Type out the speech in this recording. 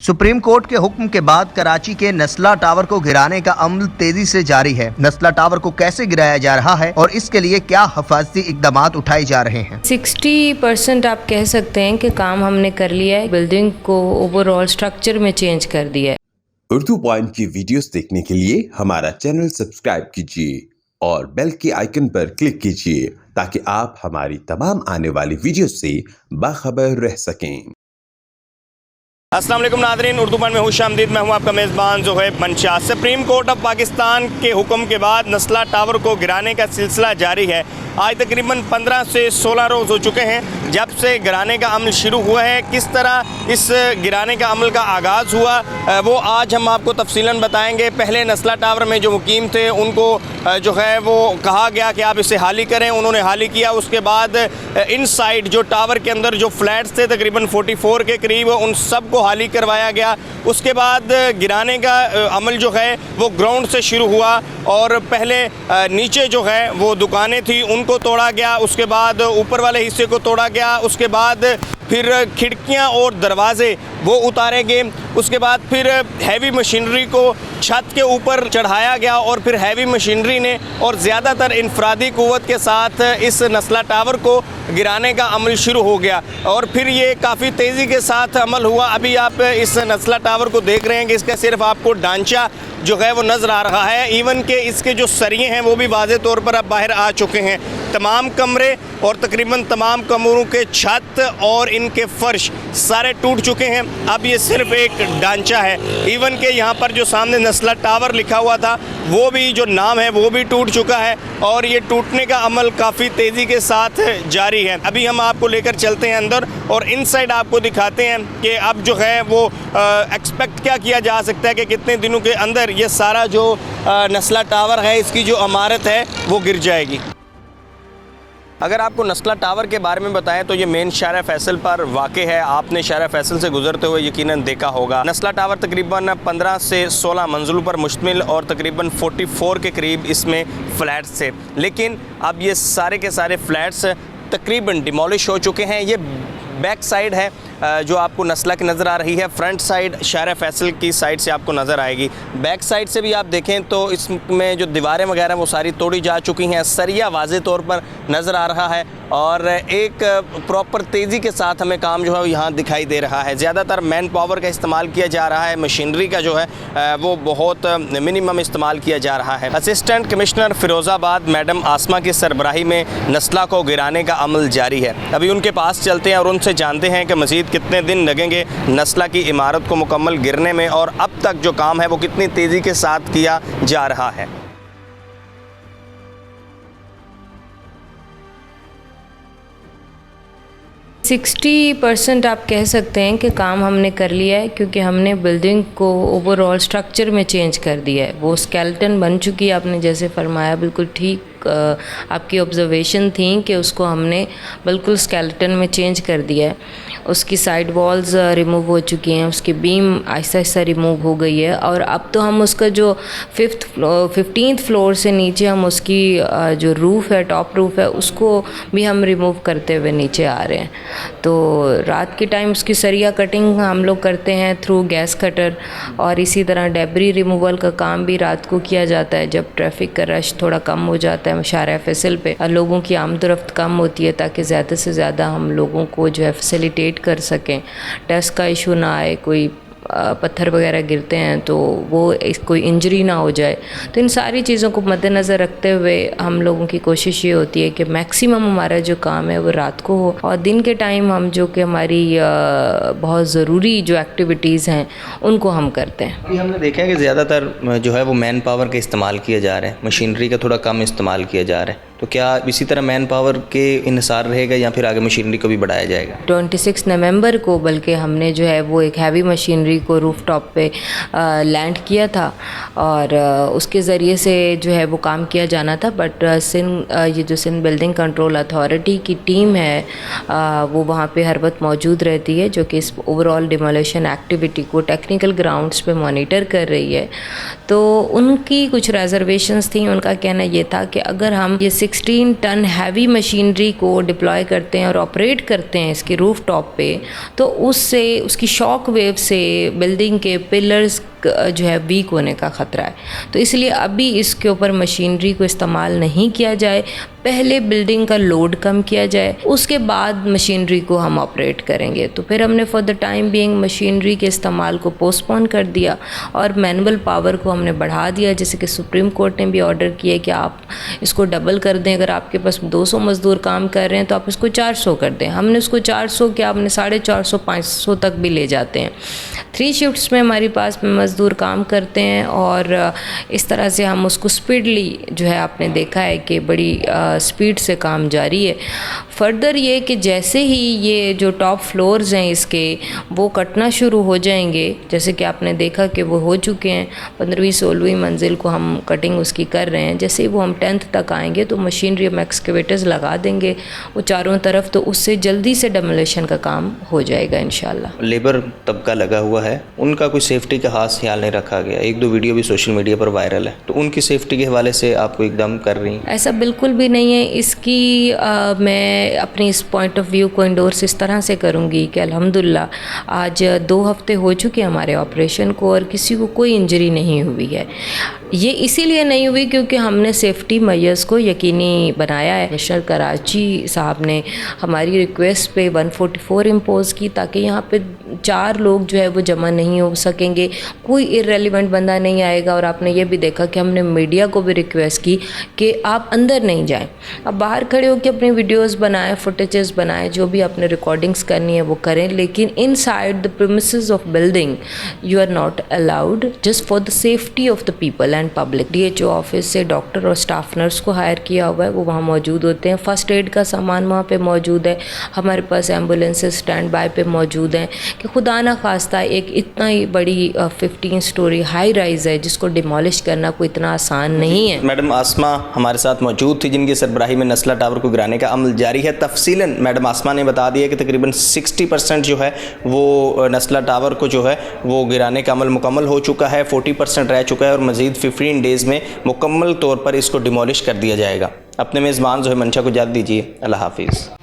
Supreme court के हुक्म के बाद कराची के नस्ला टावर को गिराने का अमल तेजी से जारी है। नस्ला टावर को कैसे गिराया जा रहा है और इसके लिए क्या हिफाजती इकदाम उठाए जा रहे हैं। 60% आप कह सकते हैं कि काम हमने कर लिया है। बिल्डिंग को ओवरऑल स्ट्रक्चर में चेंज कर दिया है। उर्दू पॉइंट की वीडियोस देखने के लिए हमारा चैनल सब्सक्राइब कीजिए और बेल के आइकन पर क्लिक कीजिए ताकि आप हमारी तमाम आने वाली वीडियो से बाखबर रह सकें। अस्सलाम वालेकुम नाज़रीन, उर्दू पॉइंट में खुशामदीद। मैं हूं आपका मेज़बान ज़ोहैब मंशा। सुप्रीम कोर्ट ऑफ पाकिस्तान के हुक्म के बाद नस्ला टावर को गिराने का सिलसिला जारी है। आज तकरीबन 15 से 16 रोज़ हो चुके हैं जब से गिराने का अमल शुरू हुआ है। किस तरह इस गिराने का अमल का आगाज़ हुआ वो आज हम आपको तफसीलन बताएंगे। पहले नस्ला टावर में जो मुकीम थे उनको जो है वो कहा गया कि आप इसे हाली करें, उन्होंने हाली किया। उसके बाद इनसाइड जो टावर के अंदर जो फ्लैट्स थे तकरीबन 44 के करीब, उन सब को हाली करवाया गया। उसके बाद गिराने का अमल जो है वो ग्राउंड से शुरू हुआ और पहले नीचे जो है वो दुकानें थी उनको तोड़ा गया, उसके बाद ऊपर वाले हिस्से को तोड़ा गया, उसके बाद फिर खिड़कियां और दरवाजे वो उतारे गए। उसके बाद फिर हैवी मशीनरी को छत के ऊपर चढ़ाया गया और फिर हैवी मशीनरी ने और ज़्यादातर इनफरादी क़ुव्वत के साथ इस नस्ला टावर को गिराने का अमल शुरू हो गया और फिर ये काफ़ी तेज़ी के साथ अमल हुआ। अभी आप इस नस्ला टावर को देख रहे हैं कि इसका सिर्फ आपको ढांचा जो है वो नज़र आ रहा है। इवन के इसके जो सरिये हैं वो भी वाज़े तौर पर अब बाहर आ चुके हैं। तमाम कमरे और तकरीबन तमाम कमरों के छत और इनके फर्श सारे टूट चुके हैं। अब ये सिर्फ एक ढांचा है। इवन के यहाँ पर जो सामने नस्ला टावर लिखा हुआ था वो भी जो नाम है वो भी टूट चुका है और ये टूटने का अमल काफ़ी तेज़ी के साथ जारी है। अभी हम आपको लेकर चलते हैं अंदर और इनसाइड आपको दिखाते हैं कि अब जो है वो एक्सपेक्ट क्या किया जा सकता है कि कितने दिनों के अंदर ये सारा जो नस्ला टावर है इसकी जो इमारत है वो गिर जाएगी। अगर आपको नस्ला टावर के बारे में बताएं तो ये मेन शाहरा फैसल पर वाक़ है। आपने शाहरा फैसल से गुजरते हुए यकीनन देखा होगा। नस्ला टावर तकरीबन 15 से 16 मंजिलों पर मुश्तमिल और तकरीबन 44 के करीब इसमें फ़्लैट्स थे, लेकिन अब ये सारे के सारे फ़्लैट्स तकरीबन डिमोलिश हो चुके हैं। ये बैक साइड है जो आपको नस्ला की नज़र आ रही है। फ्रंट साइड शाहरा फैसल की साइड से आपको नज़र आएगी। बैक साइड से भी आप देखें तो इसमें जो दीवारें वगैरह वो सारी तोड़ी जा चुकी हैं। सरिया वाज़े तौर पर नज़र आ रहा है और एक प्रॉपर तेज़ी के साथ हमें काम जो है यहाँ दिखाई दे रहा है। ज़्यादातर मैन पावर का इस्तेमाल किया जा रहा है, मशीनरी का जो है वो बहुत मिनिमम इस्तेमाल किया जा रहा है। असिस्टेंट कमिश्नर फ़िरोज़ाबाद मैडम आसमा की सरबराही में नस्ला को गिराने का अमल जारी है। अभी उनके पास चलते हैं और उनसे जानते हैं कि मज़ीद कितने दिन लगेंगे नस्ला की इमारत को मुकम्मल गिरने में और अब तक जो काम है वो कितनी तेज़ी के साथ किया जा रहा है। 60% आप कह सकते हैं कि काम हमने कर लिया है, क्योंकि हमने बिल्डिंग को ओवरऑल स्ट्रक्चर में चेंज कर दिया है। वो स्केलेटन बन चुकी है, आपने जैसे फरमाया बिल्कुल ठीक आपकी ऑब्जर्वेशन थी कि उसको हमने बिल्कुल स्केलेटन में चेंज कर दिया है। उसकी साइड वॉल्स रिमूव हो चुकी हैं, उसकी बीम आहिस्ता आहिस्ता रिमूव हो गई है और अब तो हम उसका जो 15th फ्लोर से नीचे हम उसकी जो रूफ़ है, टॉप रूफ़ है, उसको भी हम रिमूव करते हुए नीचे आ रहे हैं। तो रात के टाइम उसकी सरिया कटिंग हम लोग करते हैं थ्रू गैस कटर और इसी तरह डेब्री रिमूवल का काम भी रात को किया जाता है जब ट्रैफिक का रश थोड़ा कम हो जाता है शाहरा फैसल पे, लोगों की आमदरफ्त कम होती है, ताकि ज़्यादा से ज़्यादा हम लोगों को जो है फैसिलिटेट कर सकें, डस्ट का इशू ना आए, कोई पत्थर वगैरह गिरते हैं तो वो कोई इंजरी ना हो जाए। तो इन सारी चीज़ों को मद्देनज़र रखते हुए हम लोगों की कोशिश ये होती है कि मैक्सिमम हमारा जो काम है वो रात को हो और दिन के टाइम हम जो कि हमारी बहुत ज़रूरी जो एक्टिविटीज़ हैं उनको हम करते हैं। अभी हमने देखा है कि ज़्यादातर जो है वो मैन पावर का इस्तेमाल किया जा रहा है, मशीनरी का थोड़ा कम इस्तेमाल किया जा रहा है। तो क्या इसी तरह मैन पावर के इन्हिसार रहेगा या फिर आगे मशीनरी को भी बढ़ाया जाएगा? 26 नवंबर को बल्कि हमने जो है वो एक हैवी मशीनरी को रूफ टॉप पे लैंड किया था और उसके ज़रिए से जो है वो काम किया जाना था, बट ये जो सिंध बिल्डिंग कंट्रोल अथॉरिटी की टीम है वो वहाँ पे हर वक्त मौजूद रहती है, जो कि इस ओवरऑल डिमोलिशन एक्टिविटी को टेक्निकल ग्राउंड्स पे मॉनिटर कर रही है। तो उनकी कुछ रिजर्वेशंस थी। उनका कहना ये था कि अगर हम ये 16 टन हैवी मशीनरी को डिप्लॉय करते हैं और ऑपरेट करते हैं इसके रूफ टॉप पे, तो उससे उसकी शॉक वेव से बिल्डिंग के पिलर्स जो है वीक होने का ख़तरा है। तो इसलिए अभी इसके ऊपर मशीनरी को इस्तेमाल नहीं किया जाए, पहले बिल्डिंग का लोड कम किया जाए, उसके बाद मशीनरी को हम ऑपरेट करेंगे। तो फिर हमने for the time being machinery के इस्तेमाल को पोस्टपोन कर दिया और मैनुअल पावर को हमने बढ़ा दिया, जैसे कि सुप्रीम कोर्ट ने भी ऑर्डर किया कि आप इसको डबल कर दें। अगर आपके पास 200 मज़दूर काम कर रहे हैं तो आप इसको 400 कर दें। हमने उसको 400 क्या, हमने 450 500 तक भी ले जाते हैं। 3 शिफ्ट्स में हमारे पास मज़दूर काम करते हैं और इस तरह से हम उसको स्पीडली जो है, आपने देखा है कि बड़ी स्पीड से काम जारी है। फर्दर ये कि जैसे ही ये जो टॉप फ्लोर्स हैं इसके वो कटना शुरू हो जाएंगे, जैसे कि आपने देखा कि वो हो चुके हैं, 15वीं 16वीं मंजिल को हम कटिंग उसकी कर रहे हैं। जैसे ही वो हम 10th तक आएंगे तो मशीनरी हम एक्सकेवेटर्स लगा देंगे वो चारों तरफ, तो उससे जल्दी से डेमोलेशन का काम हो जाएगा इंशाल्लाह। लेबर तबका लगा हुआ है, उनका कोई सेफ्टी का खास ख्याल नहीं रखा गया। 1-2 वीडियो भी सोशल मीडिया पर वायरल है, तो उनकी सेफ्टी के हवाले से आप कोई इकदाम कर रही हैं? ऐसा बिल्कुल भी नहीं है। इसकी मैं अपनी इस पॉइंट ऑफ व्यू को इंडोर्स इस तरह से करूँगी कि अल्हम्दुलिल्लाह आज 2 हफ्ते हो चुके हैं हमारे ऑपरेशन को और किसी को कोई इंजरी नहीं हुई है। ये इसीलिए नहीं हुई क्योंकि हमने सेफ्टी मेजर्स को यकीनी बनाया है। कमिश्नर कराची साहब ने हमारी रिक्वेस्ट पे 144 इम्पोज़ की ताकि यहाँ पे 4 लोग जो है वो जमा नहीं हो सकेंगे, कोई इर्रेलेवेंट बंदा नहीं आएगा। और आपने ये भी देखा कि हमने मीडिया को भी रिक्वेस्ट की कि आप अंदर नहीं जाएं, आप बाहर खड़े होकर अपनी वीडियोस बनाएं, फुटेजेस बनाएं, जो भी आपने रिकॉर्डिंग्स करनी है वो करें, लेकिन inside the premises of building you are not allowed just for the safety of the people and public. DHO office से डॉक्टर और स्टाफ नर्स को हायर किया हुआ है, वो वहाँ मौजूद होते हैं। फर्स्ट एड का सामान वहाँ पे मौजूद है, हमारे पास एम्बुलेंसेस स्टैंड बाय पे मौजूद हैं कि खुदा ना खास्ता एक इतना ही बड़ी 15 स्टोरी हाई राइज़ है जिसको डिमोलिश करना कोई इतना आसान नहीं है। मैडम आसमा हमारे साथ मौजूद थी जिनकी सरबराही में नस्ला टावर को गिराने का अमल जारी है। तफसीलन मैडम आसमा ने बता दिया कि तकरीबन 60% जो है वो नस्ला टावर को जो है वो गिराने का अमल मुकम्मल हो चुका है, 40% रह चुका है और मज़ीद 15 डेज़ में मुकम्मल तौर पर इसको डिमोलिश कर दिया जाएगा। अपने मेज़बान जो है मंशा को इजाज़त दीजिए। अल्लाह हाफिज़।